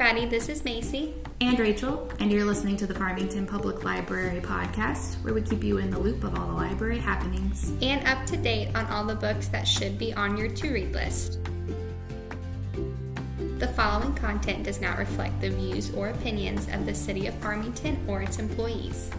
everybody, this is Macy. And Rachel, and you're listening to the Farmington Public Library podcast, where we keep you in the loop of all the library happenings. And up to date on all the books that should be on your to-read list. The following content does not reflect the views or opinions of the City of Farmington or its employees.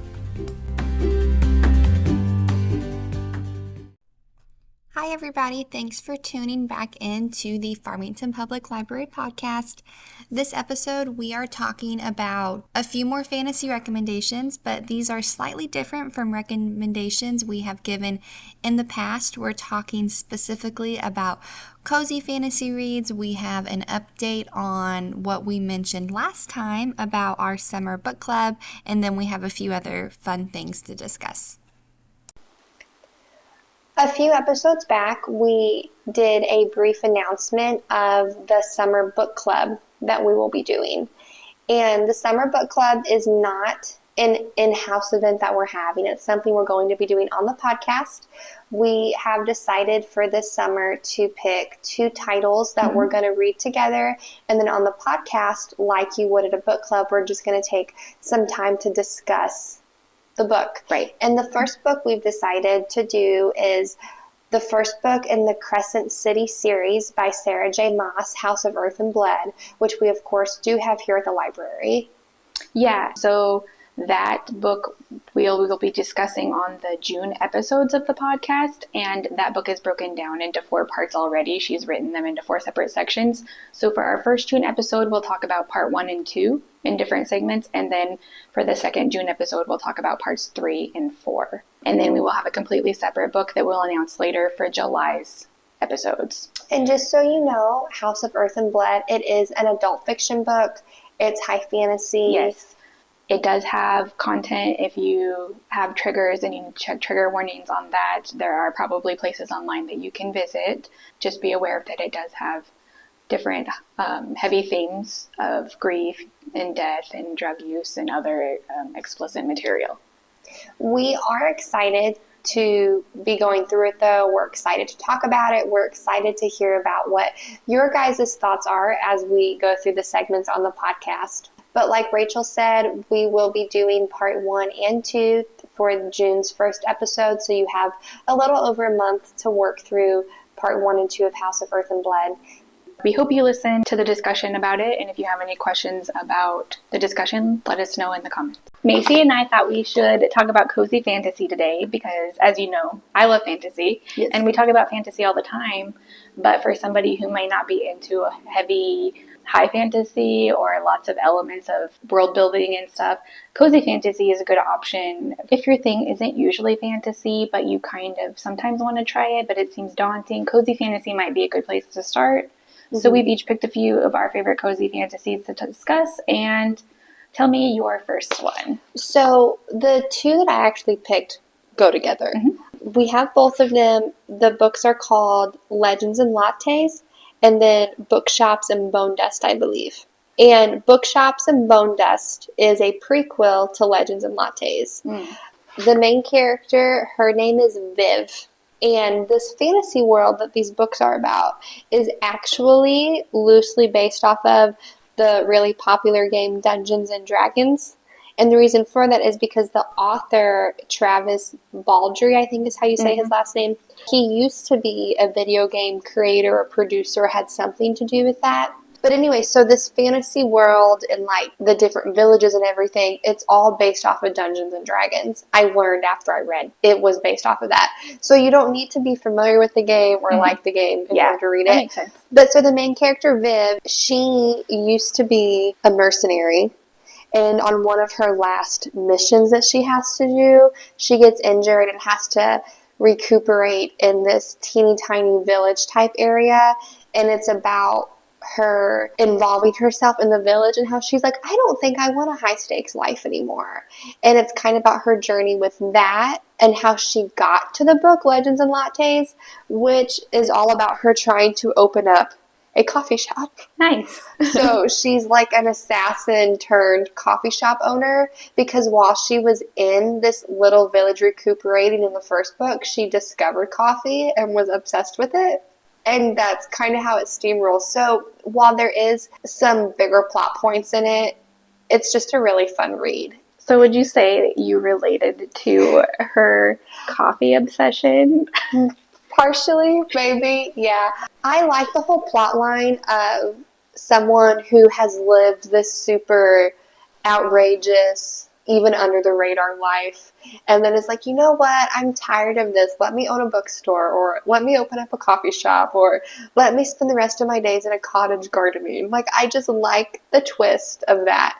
Hi everybody, thanks for tuning back into the Farmington Public Library podcast. This episode we are talking about a few more fantasy recommendations, but these are slightly different from recommendations we have given in the past. We're talking specifically about cozy fantasy reads. We have an update on what we mentioned last time about our summer book club, and then we have a few other fun things to discuss. A few episodes back, we did a brief announcement of the summer book club that we will be doing. And the summer book club is not an in-house event that we're having. It's something we're going to be doing on the podcast. We have decided for this summer to pick 2 titles that we're going to read together. And then on the podcast, like you would at a book club, we're just going to take some time to discuss the book. Right. And the first book we've decided to do is the first book in the Crescent City series by Sarah J. Maas, House of Earth and Blood, which we, of course, do have here at the library. Yeah, so that book we'll be discussing on the June episodes of the podcast, and that book is broken down into 4 parts already. She's written them into 4 separate sections. So for our first June episode, we'll talk about part 1 and 2 in different segments, and then for the second June episode, we'll talk about parts 3 and 4. And then we will have a completely separate book that we'll announce later for July's episodes. And just so you know, House of Earth and Blood, it is an adult fiction book. It's high fantasy. Yes. It does have content. If you have triggers and you need to check trigger warnings on that, there are probably places online that you can visit. Just be aware that it does have different heavy themes of grief and death and drug use and other explicit material. We are excited to be going through it, though. We're excited to talk about it. We're excited to hear about what your guys' thoughts are as we go through the segments on the podcast. But like Rachel said, we will be doing part 1 and 2 for June's first episode, so you have a little over a month to work through part 1 and 2 of House of Earth and Blood. We hope you listen to the discussion about it, and if you have any questions about the discussion, let us know in the comments. Macy and I thought we should talk about cozy fantasy today because, as you know, I love fantasy, Yes. and we talk about fantasy all the time, but for somebody who might not be into a heavy high fantasy or lots of elements of world building and stuff, cozy fantasy is a good option. If your thing isn't usually fantasy, but you kind of sometimes want to try it, but it seems daunting, cozy fantasy might be a good place to start. So we've each picked a few of our favorite cozy fantasies to discuss, and tell me your first one. So the 2 that I actually picked go together. We have both of them. The books are called Legends and Lattes, and then Bookshops and Bone Dust, I believe. And Bookshops and Bone Dust is a prequel to Legends and Lattes. The main character, her name is Viv. And this fantasy world that these books are about is actually loosely based off of the really popular game Dungeons and Dragons. And the reason for that is because the author, Travis Baldree, I think is how you say his last name, he used to be a video game creator or producer, had something to do with that. But anyway, so this fantasy world and like the different villages and everything, it's all based off of Dungeons and Dragons. I learned after I read it was based off of that. So you don't need to be familiar with the game or like the game in order to read it. That makes sense. But so the main character, Viv, she used to be a mercenary. And on one of her last missions that she has to do, she gets injured and has to recuperate in this teeny tiny village type area. And it's about her involving herself in the village and how she's like, I don't think I want a high stakes life anymore. And it's kind of about her journey with that and how she got to the book Legends and Lattes, which is all about her trying to open up a coffee shop. Nice. So she's like an assassin turned coffee shop owner, because while she was in this little village recuperating in the first book, she discovered coffee and was obsessed with it. And that's kind of how it steamrolls. So while there is some bigger plot points in it, it's just a really fun read. So would you say that you related to her coffee obsession? Partially, maybe, yeah. I like the whole plot line of someone who has lived this super outrageous, even under the radar life, and then is like, you know what, I'm tired of this. Let me own a bookstore, or let me open up a coffee shop, or let me spend the rest of my days in a cottage gardening. Like, I just like the twist of that.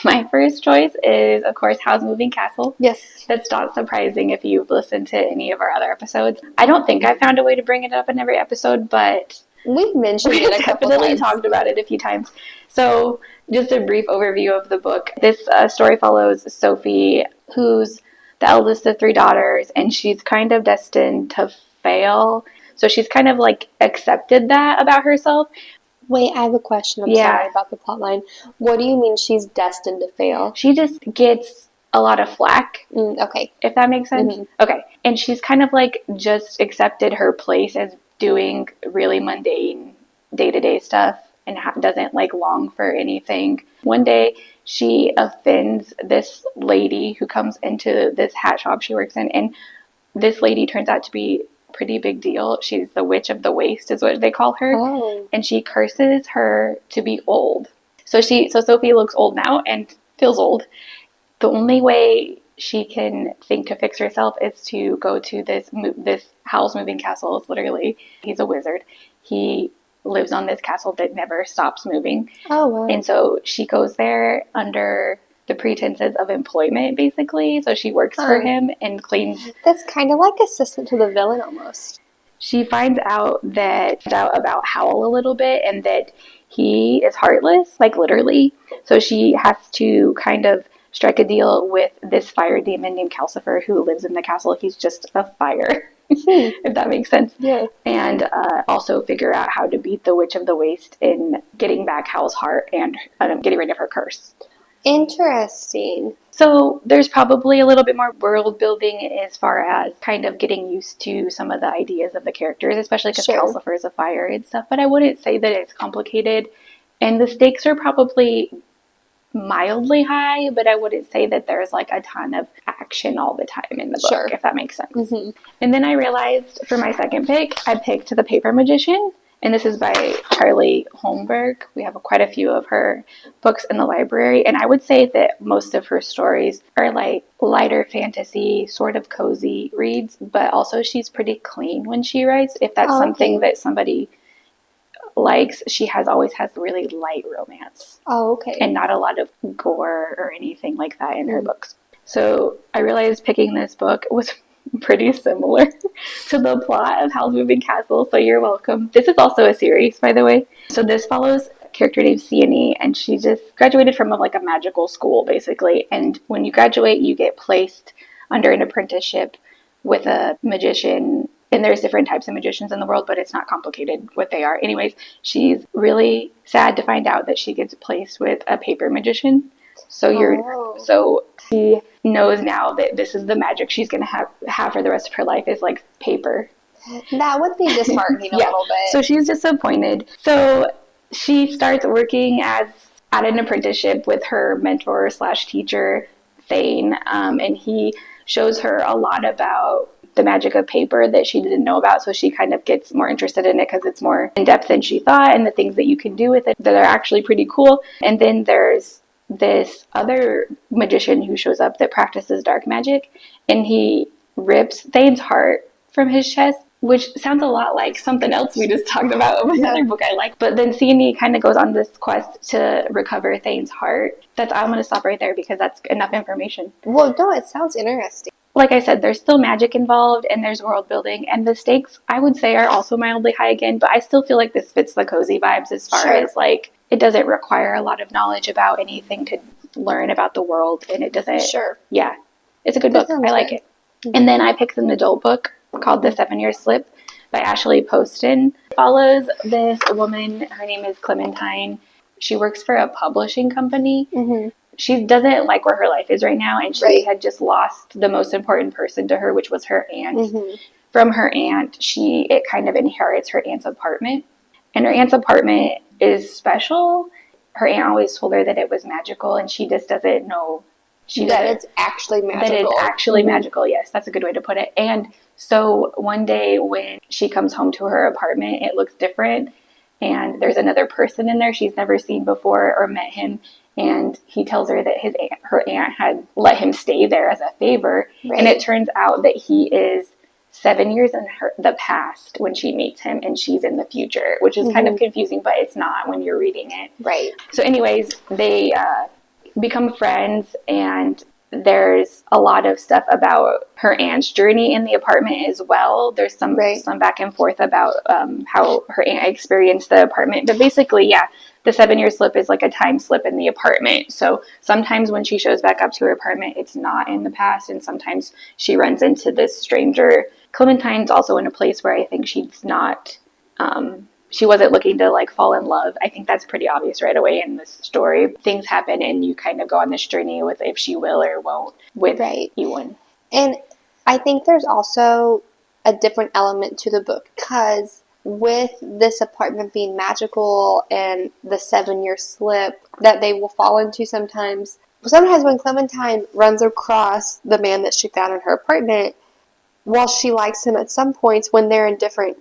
My first choice is, of course, Howl's Moving Castle. Yes. That's not surprising if you've listened to any of our other episodes. I don't think I found a way to bring it up in every episode, but We've mentioned we it a couple definitely times. talked about it a few times. So just a brief overview of the book. This story follows Sophie, who's the eldest of 3 daughters, and she's kind of destined to fail. So she's kind of like accepted that about herself. Wait, I have a question. I'm sorry about the plotline. What do you mean she's destined to fail? She just gets a lot of flack, Okay. if that makes sense. Mhm. Okay. And she's kind of like just accepted her place as doing really mundane day-to-day stuff and doesn't like long for anything. One day she offends this lady who comes into this hat shop she works in, and this lady turns out to be a pretty big deal. She's the Witch of the Waste is what they call her. Oh. And she curses her to be old. So Sophie looks old now and feels old. The only way she can think to fix herself is to go to this Howl's Moving Castle. It's literally, he's a wizard. He lives on this castle that never stops moving. Oh, wow. And so she goes there under the pretenses of employment, basically. So she works for him and cleans. That's kind of like assistant to the villain almost. She finds out about Howl a little bit, and that he is heartless, like literally. So she has to kind of strike a deal with this fire demon named Calcifer who lives in the castle. He's just a fire, if that makes sense. Yeah. And also figure out how to beat the Witch of the Waste in getting back Howl's heart and getting rid of her curse. Interesting. So there's probably a little bit more world building as far as kind of getting used to some of the ideas of the characters, especially because Calcifer is a fire and stuff. But I wouldn't say that it's complicated. And the stakes are probably mildly high, but I wouldn't say that there's like a ton of action all the time in the book, if that makes sense. Mm-hmm. And then I realized for my second pick, I picked The Paper Magician. And this is by Charlie Holmberg. We have quite a few of her books in the library. And I would say that most of her stories are like lighter fantasy, sort of cozy reads. But also she's pretty clean when she writes. If that's something that somebody likes, she always has really light romance. Oh, okay. And not a lot of gore or anything like that in her books. So I realized picking this book was pretty similar to the plot of Howl's Moving Castle, so you're welcome. This is also a series, by the way. So this follows a character named Sienny, and she just graduated from a magical school, basically. And when you graduate, you get placed under an apprenticeship with a magician. And there's different types of magicians in the world, but it's not complicated what they are. Anyways, she's really sad to find out that she gets placed with a paper magician. So she knows now that this is the magic she's going to have for the rest of her life is like paper. That would be disheartening a little bit. So she's disappointed. So she starts working at an apprenticeship with her mentor / teacher, Thane, and he shows her a lot about the magic of paper that she didn't know about. So she kind of gets more interested in it because it's more in depth than she thought, and the things that you can do with it that are actually pretty cool. And then there's this other magician who shows up that practices dark magic, and he rips Thane's heart from his chest, which sounds a lot like something else we just talked about in another book I like. But then Sienny kind of goes on this quest to recover Thane's heart. I'm going to stop right there because that's enough information. Well, no, it sounds interesting. Like I said, there's still magic involved and there's world building, and the stakes I would say are also mildly high again, but I still feel like this fits the cozy vibes as far as like it doesn't require a lot of knowledge about anything to learn about the world, and it doesn't. Yeah, it's a good book. I like it. Mm-hmm. And then I picked an adult book called The 7-Year Slip by Ashley Poston. It follows this woman. Her name is Clementine. She works for a publishing company. Mm-hmm. She doesn't like where her life is right now, and she had just lost the most important person to her, which was her aunt. Mm-hmm. from her aunt, it kind of inherits her aunt's apartment. And her aunt's apartment is special. Her aunt always told her that it was magical, and she just doesn't know. That it's actually magical. That it's actually magical, yes. That's a good way to put it. And so one day when she comes home to her apartment, it looks different. And there's another person in there she's never seen before or met him. And he tells her that her aunt had let him stay there as a favor. Right. And it turns out that he is 7 years in the past when she meets him, and she's in the future, which is kind of confusing, but it's not when you're reading it. Right. So anyways, they become friends, and there's a lot of stuff about her aunt's journey in the apartment as well. There's some back and forth about how her aunt experienced the apartment. But basically, yeah, the 7-year slip is like a time slip in the apartment. So sometimes when she shows back up to her apartment, it's not in the past, and sometimes she runs into this stranger. Clementine's also in a place where I think she's not... she wasn't looking to like fall in love. I think that's pretty obvious right away in this story. Things happen and you kind of go on this journey with if she will or won't with Ewan. And I think there's also a different element to the book, because with this apartment being magical and the 7-year slip that they will fall into sometimes when Clementine runs across the man that she found in her apartment, while she likes him at some points, when they're in different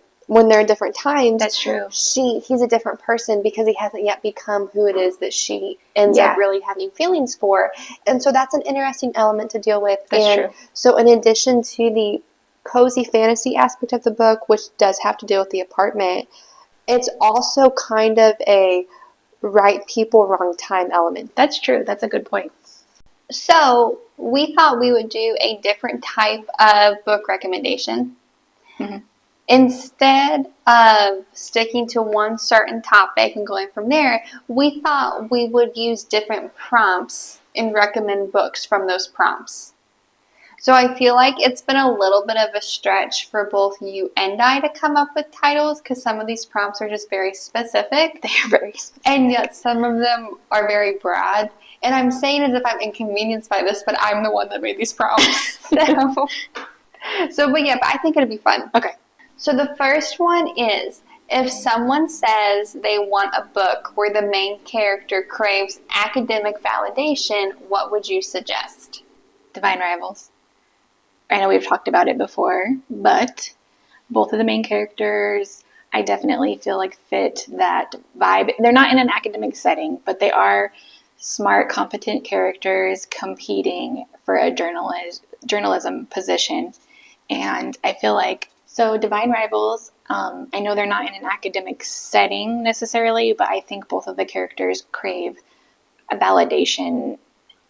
times, that's true. He's a different person because he hasn't yet become who it is that she ends up really having feelings for. And so that's an interesting element to deal with. That's true. So in addition to the cozy fantasy aspect of the book, which does have to deal with the apartment, it's also kind of a right people, wrong time element. That's true. That's a good point. So we thought we would do a different type of book recommendation. Mm-hmm. Instead of sticking to one certain topic and going from there, we thought we would use different prompts and recommend books from those prompts. So I feel like it's been a little bit of a stretch for both you and I to come up with titles, because some of these prompts are just very specific. They are very specific. And yet some of them are very broad. And I'm saying as if I'm inconvenienced by this, but I'm the one that made these prompts. But I think it'll be fun. Okay. So the first one is, if someone says they want a book where the main character craves academic validation, what would you suggest? Divine Rivals. I know we've talked about it before, but both of the main characters, I definitely feel like fit that vibe. They're not in an academic setting, but they are smart, competent characters competing for a journalism position. And I feel like, so Divine Rivals, I know they're not in an academic setting necessarily, but I think both of the characters crave a validation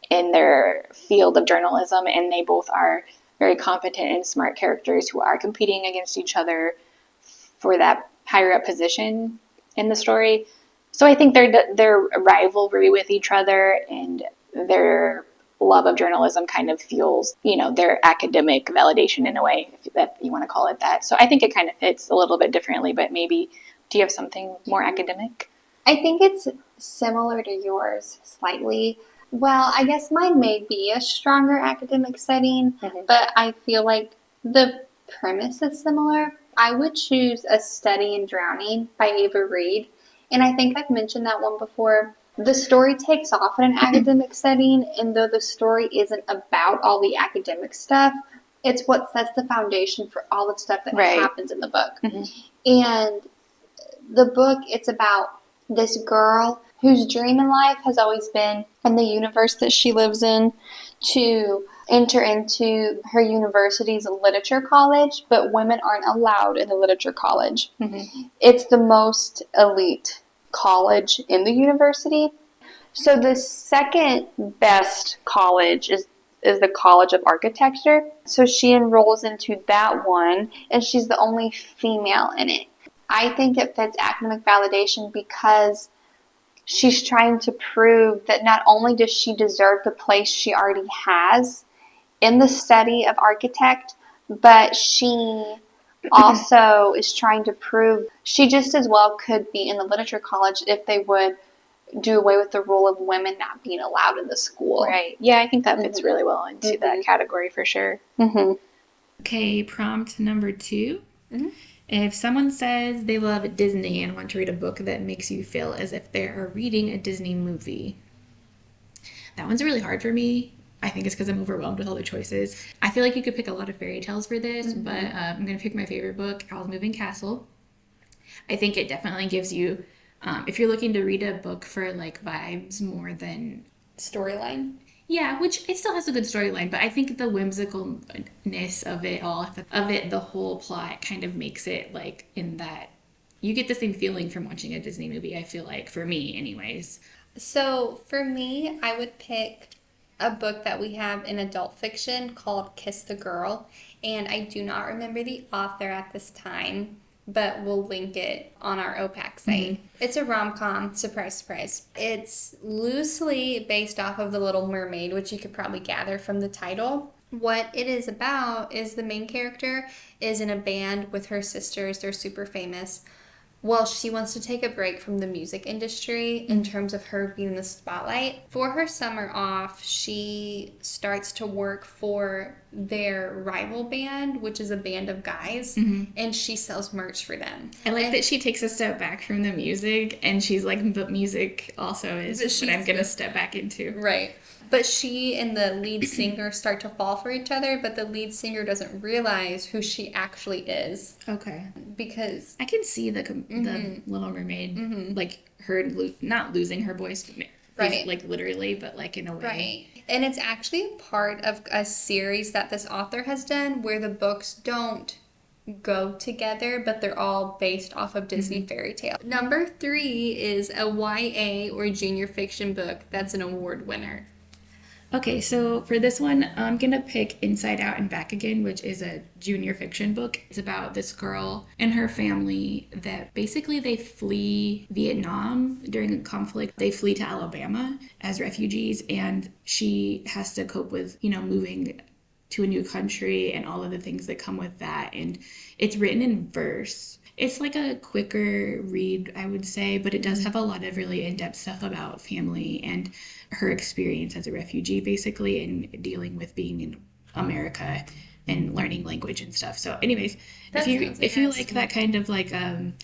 in their field of journalism, and they both are very competent and smart characters who are competing against each other for that higher up position in the story. So I think their rivalry with each other and their love of journalism kind of fuels, their academic validation in a way, if that you want to call it that. So I think it kind of fits a little bit differently, but maybe, do you have something more academic? I think it's similar to yours slightly. Well, I guess mine may be a stronger academic setting, but I feel like the premise is similar. I would choose A Study in Drowning by Ava Reid, and I think I've mentioned that one before. The story takes off in an academic setting, and though the story isn't about all the academic stuff, it's what sets the foundation for all the stuff that happens in the book. And the book, it's about this girl whose dream in life has always been, in the universe that she lives in, to enter into her university's literature college, but women aren't allowed in the literature college. It's the most elite college in the university. So the second best college is the College of Architecture. So she enrolls into that one, and she's the only female in it. I think it fits academic validation because she's trying to prove that not only does she deserve the place she already has in the study of architect, but she also is trying to prove she just as well could be in the literature college if they would do away with the rule of women not being allowed in the school. Right. Yeah, I think that fits really well into that category for sure. Okay, prompt number 2. Mhm. If someone says they love Disney and want to read a book that makes you feel as if they are reading a Disney movie, that one's really hard for me. I think it's because I'm overwhelmed with all the choices. I feel like you could pick a lot of fairy tales for this, but I'm going to pick my favorite book, Howl's Moving Castle. I think it definitely gives you, if you're looking to read a book for like vibes more than, Storyline. yeah, which it still has a good storyline, but I think the whimsicalness of it all, the whole plot kind of makes it like in that you get the same feeling from watching a Disney movie, I feel like, for me anyways. So for me, I would pick a book that we have in adult fiction called Kiss the Girl. And I do not remember the author at this time, but we'll link it on our OPAC site. It's a rom-com, surprise, surprise. It's loosely based off of The Little Mermaid, which you could probably gather from the title. What it is about is the main character is in a band with her sisters. They're super famous. Well, she wants to take a break from the music industry in terms of her being in the spotlight. For her summer off, she starts to work for their rival band, which is a band of guys, and she sells merch for them. I like that she takes a step back from the music, and she's like, but music also is what I'm going to step back into. Right. But she and the lead singer start to fall for each other, but the lead singer doesn't realize who she actually is. Okay. Because I can see the Little Mermaid, like her not losing her voice, Right. like literally, but like in a way. Right. And it's actually a part of a series that this author has done where the books don't go together, but they're all based off of Disney fairy tale. Number 3 is a YA or junior fiction book that's an award winner. Okay, so for this one, I'm going to pick Inside Out and Back Again, which is a junior fiction book. It's about this girl and her family that basically they flee Vietnam during a conflict. They flee to Alabama as refugees, and she has to cope with, moving to a new country and all of the things that come with that. And it's written in verse. It's like a quicker read, I would say, but it does have a lot of really in-depth stuff about family and her experience as a refugee, basically, and dealing with being in America and learning language and stuff. So anyways, if you like that kind of like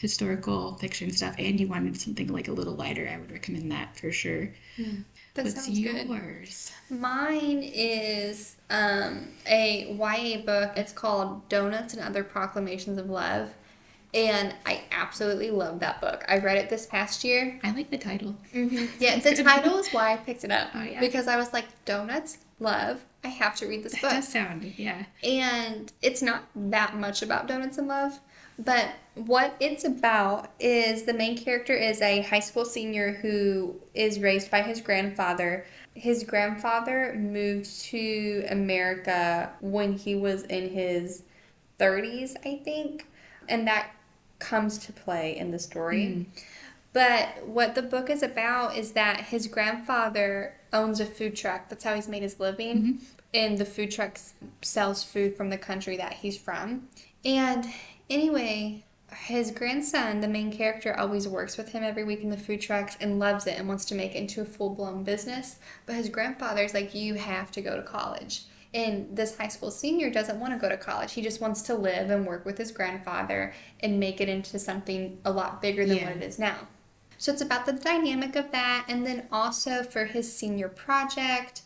historical fiction stuff and you wanted something like a little lighter, I would recommend that for sure. That What's sounds good. yours? Mine is a YA book. It's called Donuts and Other Proclamations of Love. And I absolutely love that book. I read it this past year. I like the title. Yeah, the title is why I picked it up. Oh, yeah. Because I was like, donuts, love, I have to read this That book. does sound, yeah. And it's not that much about donuts and love, but what it's about is the main character is a high school senior who is raised by his grandfather. His grandfather moved to America when he was in his 30s, I think, and that comes to play in the story. But what the book is about is that his grandfather owns a food truck. That's how he's made his living. And the food truck sells food from the country that he's from. And anyway, his grandson, the main character, always works with him every week in the food trucks and loves it and wants to make it into a full-blown business. But his grandfather's like, you have to go to college. And this high school senior doesn't want to go to college. He just wants to live and work with his grandfather and make it into something a lot bigger than what it is now. So it's about the dynamic of that. And then also for his senior project,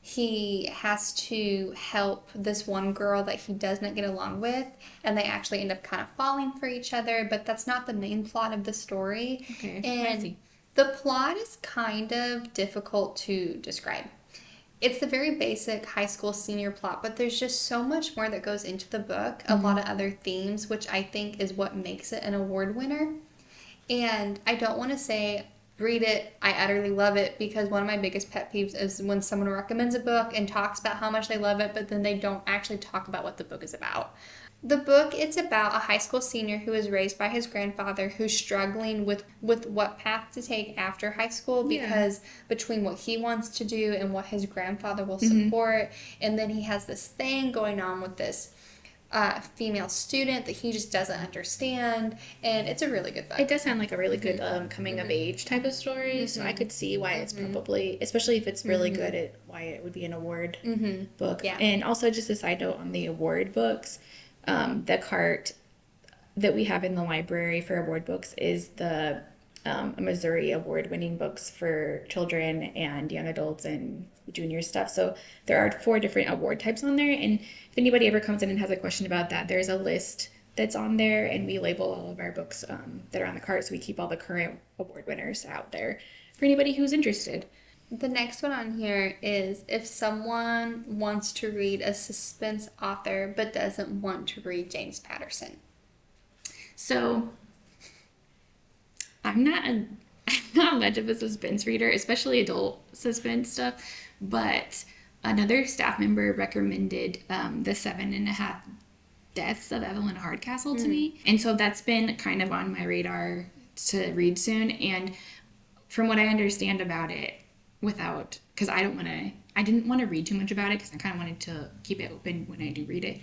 he has to help this one girl that he does not get along with. And they actually end up kind of falling for each other. But that's not the main plot of the story. Okay, and I see. the plot is kind of difficult to describe. It's the very basic high school senior plot, but there's just so much more that goes into the book, a lot of other themes, which I think is what makes it an award winner. And I don't want to say, read it, I utterly love it, because one of my biggest pet peeves is when someone recommends a book and talks about how much they love it, but then they don't actually talk about what the book is about. The book, it's about a high school senior who is raised by his grandfather who's struggling with what path to take after high school because between what he wants to do and what his grandfather will support. And then he has this thing going on with this female student that he just doesn't understand, and it's a really good book. It does sound like a really good coming of age type of story, so I could see why it's probably, especially if it's really good, why it would be an award book. Yeah. And also, just a side note on the award books, the cart that we have in the library for award books is the Missouri award-winning books for children and young adults and junior stuff. So there are 4 different award types on there, and if anybody ever comes in and has a question about that, there's a list that's on there, and we label all of our books that are on the cart, so we keep all the current award winners out there for anybody who's interested. The next one on here is if someone wants to read a suspense author but doesn't want to read James Patterson. So I'm not much of a suspense reader, especially adult suspense stuff, but another staff member recommended the 7.5 Deaths of Evelyn Hardcastle to me. And so that's been kind of on my radar to read soon. And from what I understand about it, because I didn't want to read too much about it because I kind of wanted to keep it open when I do read it.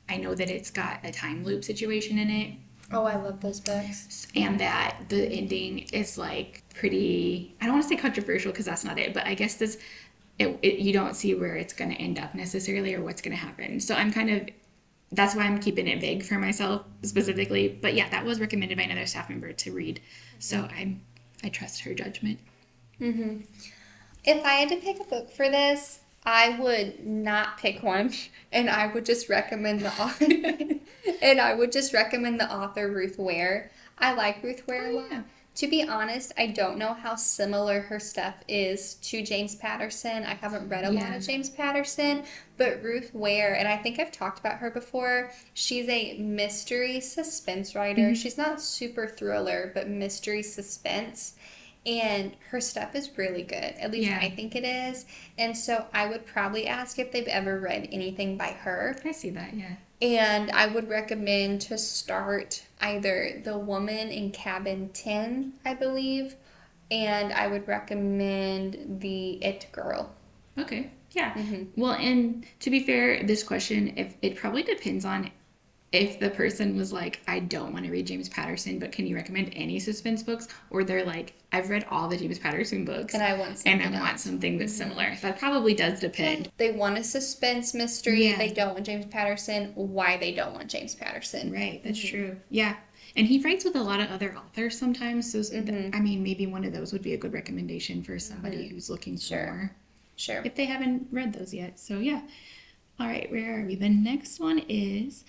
I know that it's got a time loop situation in it. Oh, I love those books. And that the ending is like pretty, I don't want to say controversial because that's not it, but I guess you don't see where it's going to end up necessarily or what's going to happen. So that's why I'm keeping it vague for myself specifically. But yeah, that was recommended by another staff member to read. So I trust her judgment. Mm-hmm. If I had to pick a book for this, I would not pick one, and I would just recommend the author. Ruth Ware. I like Ruth Ware a lot. Yeah. To be honest, I don't know how similar her stuff is to James Patterson. I haven't read a lot of James Patterson, but Ruth Ware, and I think I've talked about her before, she's a mystery suspense writer. She's not super thriller, but mystery suspense. And her stuff is really good. At least I think it is. And so I would probably ask if they've ever read anything by her. I see that, yeah. And I would recommend to start either The Woman in Cabin 10, I believe, and I would recommend The It Girl. Okay, yeah. Well, and to be fair, this question, it probably depends on if the person was like, I don't want to read James Patterson, but can you recommend any suspense books? Or they're like, I've read all the James Patterson books. And I want something that's similar. That probably does depend. They want a suspense mystery. Yeah. They don't want James Patterson. Why they don't want James Patterson. Right, that's true. Yeah. And he writes with a lot of other authors sometimes. So, I mean, maybe one of those would be a good recommendation for somebody who's looking for more. Sure. If they haven't read those yet. So, yeah. All right, where are we? The next one is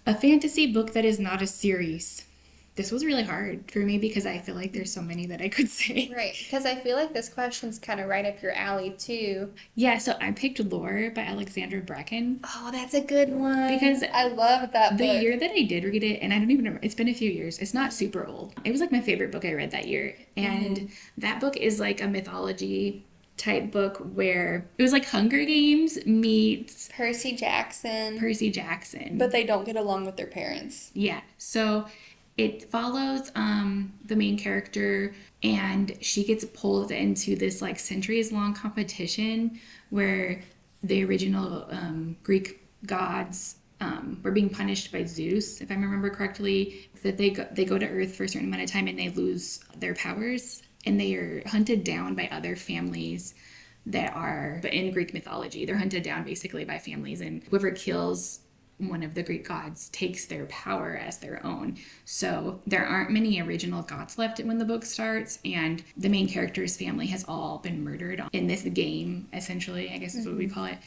a fantasy book that is not a series. This was really hard for me because I feel like there's so many that I could say. Right, because I feel like this question's kind of right up your alley, too. Yeah, so I picked Lore by Alexandra Bracken. Oh, that's a good one. Because I love that book. The year that I did read it, and I don't even remember, it's been a few years. It's not super old. It was like my favorite book I read that year. And that book is like a mythology type book where it was like Hunger Games meets Percy Jackson. But they don't get along with their parents. Yeah. So it follows the main character, and she gets pulled into this like centuries-long competition where the original Greek gods were being punished by Zeus, if I remember correctly. That they go to Earth for a certain amount of time and they lose their powers, and they are hunted down by other families that are in Greek mythology. They're hunted down basically by families, and whoever kills one of the Greek gods takes their power as their own. So there aren't many original gods left when the book starts, and the main character's family has all been murdered in this game, essentially, I guess is what we call it.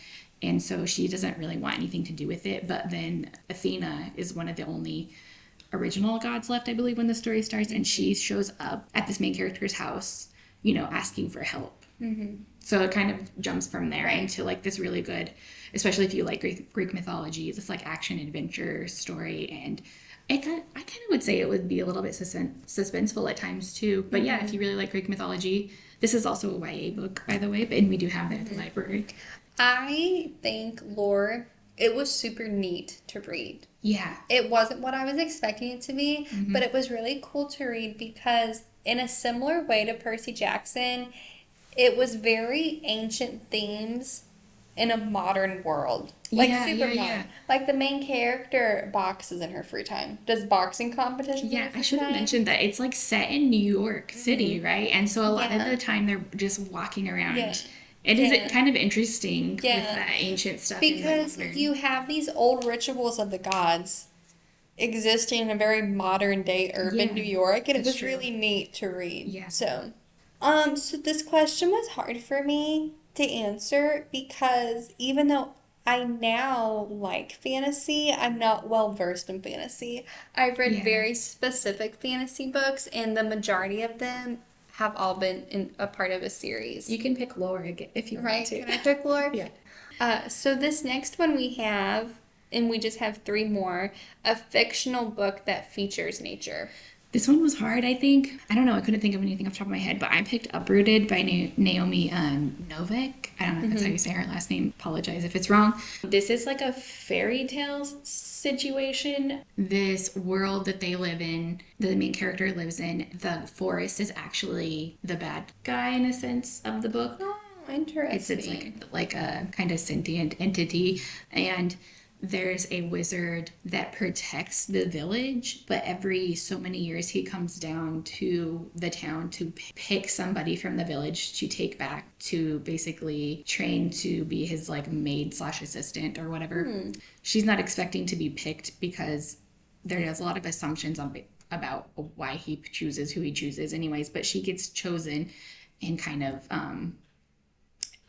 And so she doesn't really want anything to do with it. But then Athena is one of the only original gods left, I believe, when the story starts, and she shows up at this main character's house, asking for help. So it kind of jumps from there into like this really good, especially if you like Greek mythology, this like action adventure story. And I kind of would say it would be a little bit suspenseful at times too. But yeah, if you really like Greek mythology, this is also a YA book, by the way, and we do have that at the library. I think Lore, it was super neat to read. Yeah. It wasn't what I was expecting it to be, but it was really cool to read because in a similar way to Percy Jackson, it was very ancient themes in a modern world. Like super modern. Yeah. Like the main character boxes in her free time. Does boxing competitions in Yeah, her I free should have time. mentioned that it's like set in New York City, right? And so a lot of Yeah. the time they're just walking around. Yeah. It is Yeah. kind of interesting with Yeah. that ancient stuff. and the Because modern. you have these old rituals of the gods existing in a very modern day urban Yeah, New York, and it that's was true. really neat to read. Yeah. So this question was hard for me to answer because even though I now like fantasy, I'm not well versed in fantasy. I've read Yeah. very specific fantasy books, and the majority of them have all been in a part of a series. You can pick lore if you want Right? to. Can I pick lore? Yeah. So this next one we have, and we just have three more, a fictional book that features nature. This one was hard, I think. I don't know. I couldn't think of anything off the top of my head, but I picked Uprooted by Naomi Novik. I don't know if that's how you say her last name. Apologize if it's wrong. This is like a fairy tale situation. This world that they live in, the main character lives in, the forest is actually the bad guy in a sense of the book. Oh, interesting. It's like a kind of sentient entity, and there's a wizard that protects the village, but every so many years he comes down to the town to pick somebody from the village to take back to basically train to be his like maid / assistant or whatever. She's not expecting to be picked because there's a lot of assumptions about why he chooses who he chooses anyways, but she gets chosen and kind of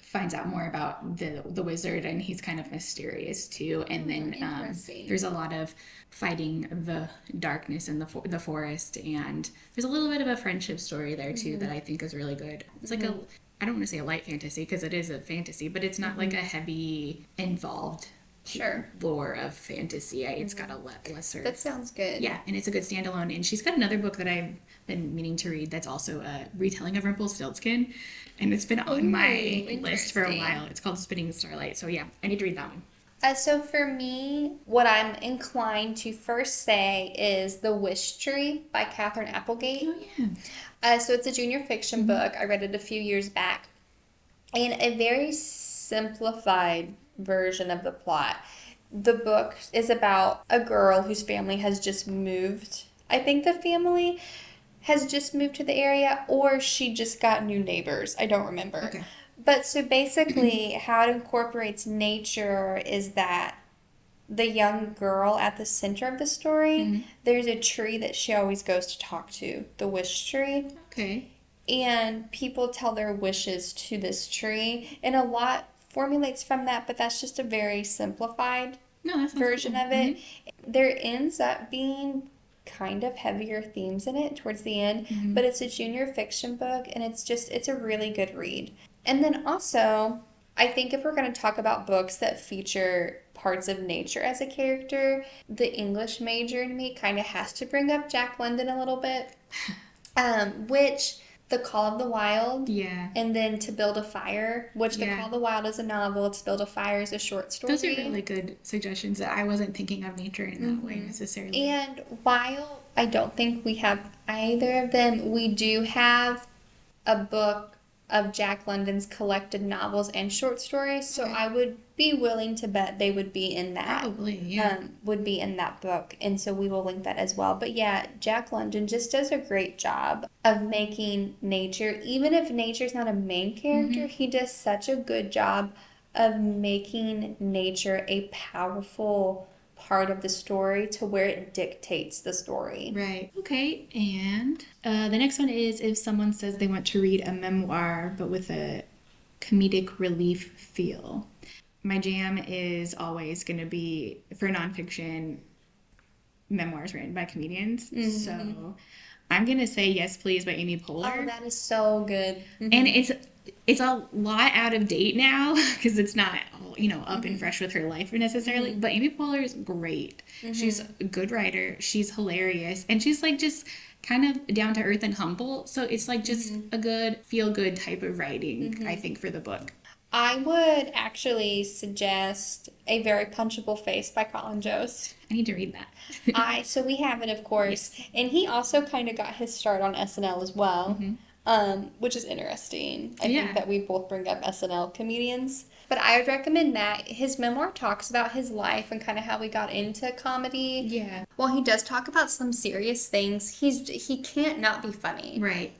finds out more about the wizard, and he's kind of mysterious too. And then interesting. there's a lot of fighting the darkness in the forest, and there's a little bit of a friendship story there too that I think is really good. It's like I don't want to say a light fantasy because it is a fantasy, but it's not like a heavy involved Sure. lore of fantasy. It's got a lesser. That sounds good. Yeah, and it's a good standalone. And she's got another book that I've been meaning to read that's also a retelling of Rumpelstiltskin, and it's been on my list for a interesting. while. It's called Spinning Starlight. So yeah, I need to read that one. So for me, what I'm inclined to first say is The Wish Tree by Catherine Applegate. Oh yeah. So it's a junior fiction book. I read it a few years back. And a very simplified version of the plot. The book is about a girl whose family has just moved. I think the family has just moved to the area, or she just got new neighbors. I don't remember. Okay. But so basically, how it incorporates nature is that the young girl at the center of the story, there's a tree that she always goes to talk to, the wish tree. Okay. And people tell their wishes to this tree, and a lot formulates from that, but that's just a very simplified No, that's version of it. There ends up being kind of heavier themes in it towards the end, but it's a junior fiction book, and it's a really good read. And then also, I think if we're going to talk about books that feature parts of nature as a character, the English major in me kind of has to bring up Jack London a little bit, which The Call of the Wild, Yeah. and then To Build a Fire, which The Yeah. Call of the Wild is a novel, To Build a Fire is a short story. Those are really good suggestions that I wasn't thinking of nature in that way necessarily. And while I don't think we have either of them, we do have a book of Jack London's collected novels and short stories, so I would be willing to bet they would be in that. Probably, yeah. Would be in that book, and so we will link that as well. But yeah, Jack London just does a great job of making nature, even if nature's not a main character, he does such a good job of making nature a powerful part of the story to where it dictates the story. Right. Okay. And the next one is if someone says they want to read a memoir but with a comedic relief feel. My jam is always going to be, for nonfiction, memoirs written by comedians. So I'm going to say Yes Please by Amy Poehler. Oh, that is so good. And it's a lot out of date now because it's not up and fresh with her life necessarily, but Amy Poehler is great. She's a good writer, she's hilarious, and she's like just kind of down to earth and humble, so it's like just a good feel good type of writing, I think, for the book. I would actually suggest A Very Punchable Face by Colin Jost. I need to read that. So we have it, of course, and he also kind of got his start on SNL as well, which is interesting. I Yeah. think that we both bring up SNL comedians. but I would recommend that. His memoir talks about his life and kind of how he got into comedy. Yeah. While he does talk about some serious things, he can't not be funny. Right.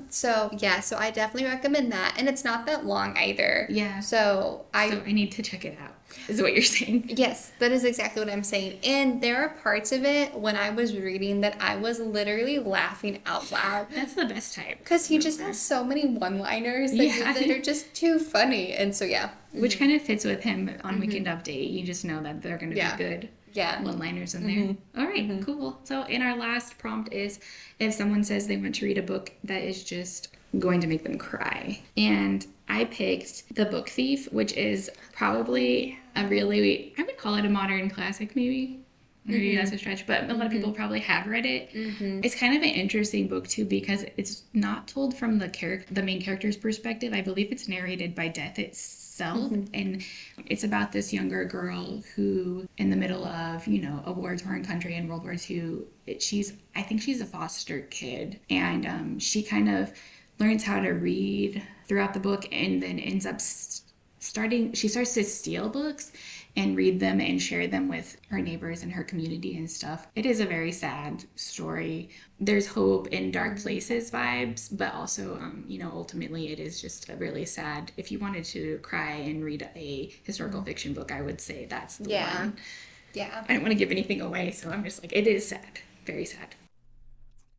So I definitely recommend that. And it's not that long either. Yeah. So I need to check it out, is what you're saying. Yes, that is exactly what I'm saying. And there are parts of it when I was reading that I was literally laughing out loud. That's the best type. Because he just has so many one-liners that are just too funny. And so, yeah. Which kind of fits with him on Weekend Update. You just know that they're going to be good. Yeah. One-liners in there. All right, cool. So in our last prompt is if someone says they want to read a book that is just going to make them cry. And I picked The Book Thief, which is probably a really, I would call it a modern classic maybe. Maybe that's a stretch, but a lot of people probably have read it. It's kind of an interesting book too because it's not told from the main character's perspective. I believe it's narrated by Death itself, and it's about this younger girl who, in the middle of a war-torn country in World War II, I think she's a foster kid, and she kind of learns how to read throughout the book, and then ends up she starts to steal books and read them and share them with her neighbors and her community and stuff. It is a very sad story. There's hope in dark places vibes, but also, ultimately it is just a really sad. If you wanted to cry and read a historical fiction book, I would say that's the one. Yeah. I don't want to give anything away, so I'm just like, it is sad. Very sad.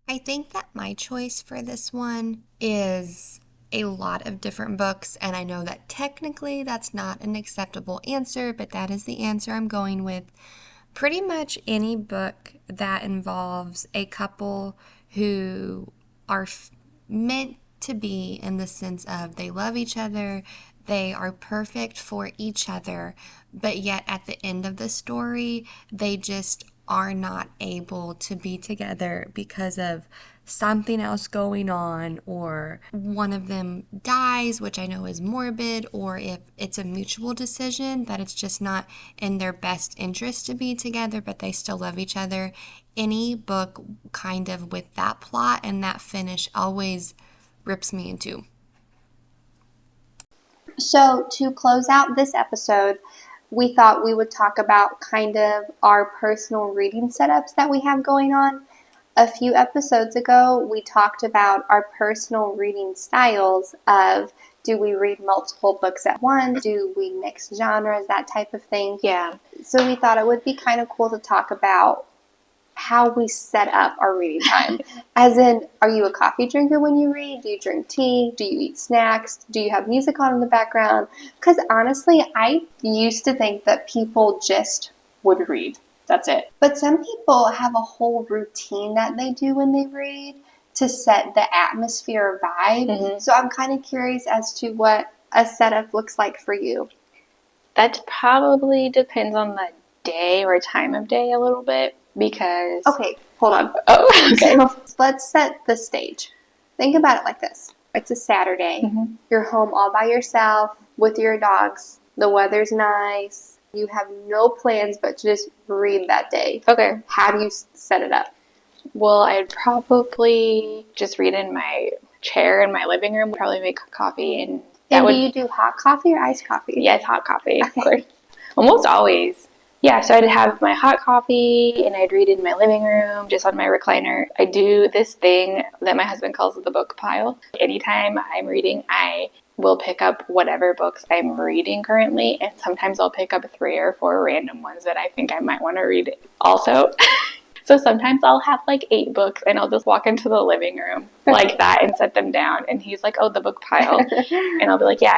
I think that my choice for this one is a lot of different books, and I know that technically that's not an acceptable answer, but that is the answer I'm going with. Pretty much any book that involves a couple who are meant to be in the sense of they love each other, they are perfect for each other, but yet at the end of the story, they just are not able to be together because of something else going on, or one of them dies, which I know is morbid, or if it's a mutual decision that it's just not in their best interest to be together, but they still love each other. Any book kind of with that plot and that finish always rips me in two. So to close out this episode, we thought we would talk about kind of our personal reading setups that we have going on. A few episodes ago, we talked about our personal reading styles of, do we read multiple books at once? Do we mix genres? That type of thing. Yeah. So we thought it would be kind of cool to talk about how we set up our reading time. As in, are you a coffee drinker when you read? Do you drink tea? Do you eat snacks? Do you have music on in the background? Because honestly, I used to think that people just would read. That's it. But some people have a whole routine that they do when they read to set the atmosphere or vibe. So I'm kind of curious as to what a setup looks like for you. That probably depends on the day or time of day a little bit because... Okay, hold on. Oh, okay. So let's set the stage. Think about it like this. It's a Saturday. You're home all by yourself with your dogs. The weather's nice. You have no plans but to just read that day. Okay. How do you set it up? Well, I'd probably just read in my chair in my living room, probably make coffee. And do you do hot coffee or iced coffee? Yes, hot coffee, of course. Almost always. Yeah, so I'd have my hot coffee and I'd read in my living room, just on my recliner. I do this thing that my husband calls the book pile. Anytime I'm reading, I will pick up whatever books I'm reading currently, and sometimes I'll pick up 3 or 4 random ones that I think I might want to read also. So sometimes I'll have like 8 books and I'll just walk into the living room like that and set them down. And he's like, oh, the book pile. And I'll be like, yeah.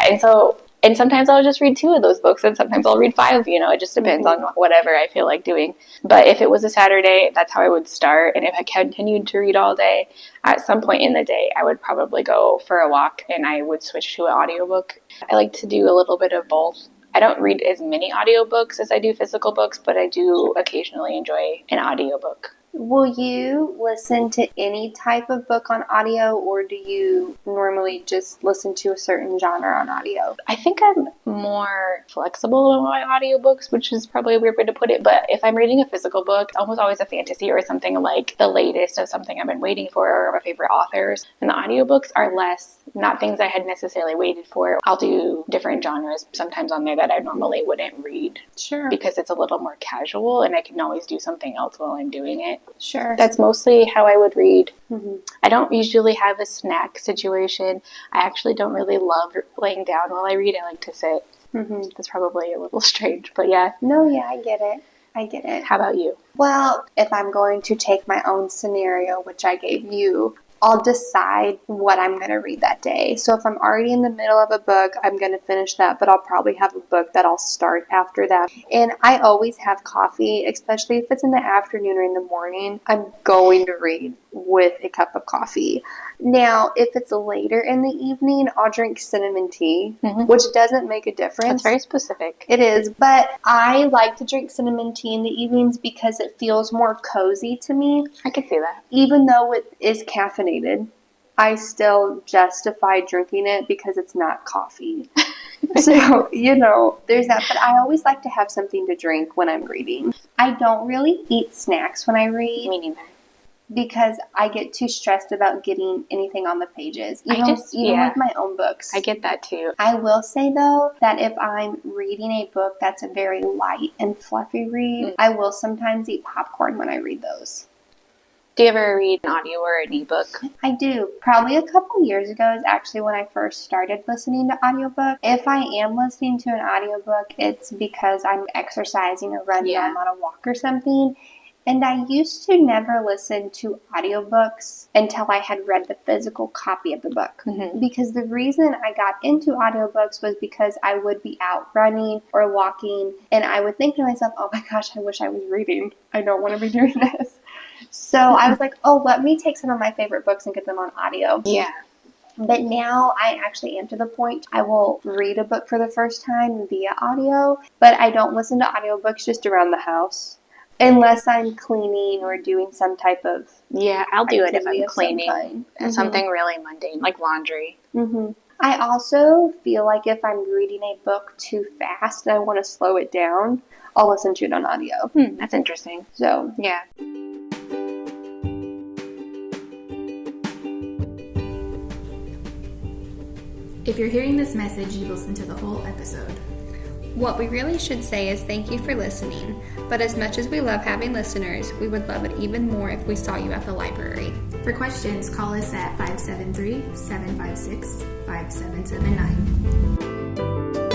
And sometimes I'll just read 2 of those books, and sometimes I'll read 5, it just depends on whatever I feel like doing. But if it was a Saturday, that's how I would start. And if I continued to read all day, at some point in the day, I would probably go for a walk and I would switch to an audiobook. I like to do a little bit of both. I don't read as many audiobooks as I do physical books, but I do occasionally enjoy an audiobook. Will you listen to any type of book on audio, or do you normally just listen to a certain genre on audio? I think I'm more flexible in my audiobooks, which is probably a weird way to put it, but if I'm reading a physical book, it's almost always a fantasy or something like the latest of something I've been waiting for or my favorite authors. And the audiobooks are less, not things I had necessarily waited for. I'll do different genres sometimes on there that I normally wouldn't read. Sure. Because it's a little more casual and I can always do something else while I'm doing it. Sure. That's mostly how I would read. Mm-hmm. I don't usually have a snack situation. I actually don't really love laying down while I read. I like to sit. Mm-hmm. That's probably a little strange, but yeah. No, yeah, I get it. How about you? Well, if I'm going to take my own scenario, which I gave you, I'll decide what I'm going to read that day. So if I'm already in the middle of a book, I'm going to finish that, but I'll probably have a book that I'll start after that. And I always have coffee, especially if it's in the afternoon or in the morning. I'm going to read with a cup of coffee. Now, if it's later in the evening, I'll drink cinnamon tea, which doesn't make a difference. That's very specific. It is, but I like to drink cinnamon tea in the evenings because it feels more cozy to me. I can see that. Even though it is caffeinated, I still justify drinking it because it's not coffee. So, there's that. But I always like to have something to drink when I'm reading. I don't really eat snacks when I read. Me neither. Because I get too stressed about getting anything on the pages. Even with my own books. I get that too. I will say, though, that if I'm reading a book that's a very light and fluffy read, I will sometimes eat popcorn when I read those. Do you ever read an audio or an ebook? I do. Probably a couple years ago is actually when I first started listening to audiobook. If I am listening to an audiobook, it's because I'm exercising or running or I'm on a walk or something. And I used to never listen to audiobooks until I had read the physical copy of the book. Mm-hmm. Because the reason I got into audiobooks was because I would be out running or walking and I would think to myself, oh my gosh, I wish I was reading. I don't want to be doing this. So I was like, oh, let me take some of my favorite books and get them on audio. Yeah. But now I actually am to the point I will read a book for the first time via audio, but I don't listen to audiobooks just around the house. Unless I'm cleaning or doing some type of I'll do it if I'm cleaning. Mm-hmm. Something really mundane, like laundry. Mm-hmm. I also feel like if I'm reading a book too fast and I want to slow it down, I'll listen to it on audio. That's interesting. So, yeah. If you're hearing this message, you listen to the whole episode. What we really should say is thank you for listening, but as much as we love having listeners, we would love it even more if we saw you at the library. For questions, call us at 573-756-5779.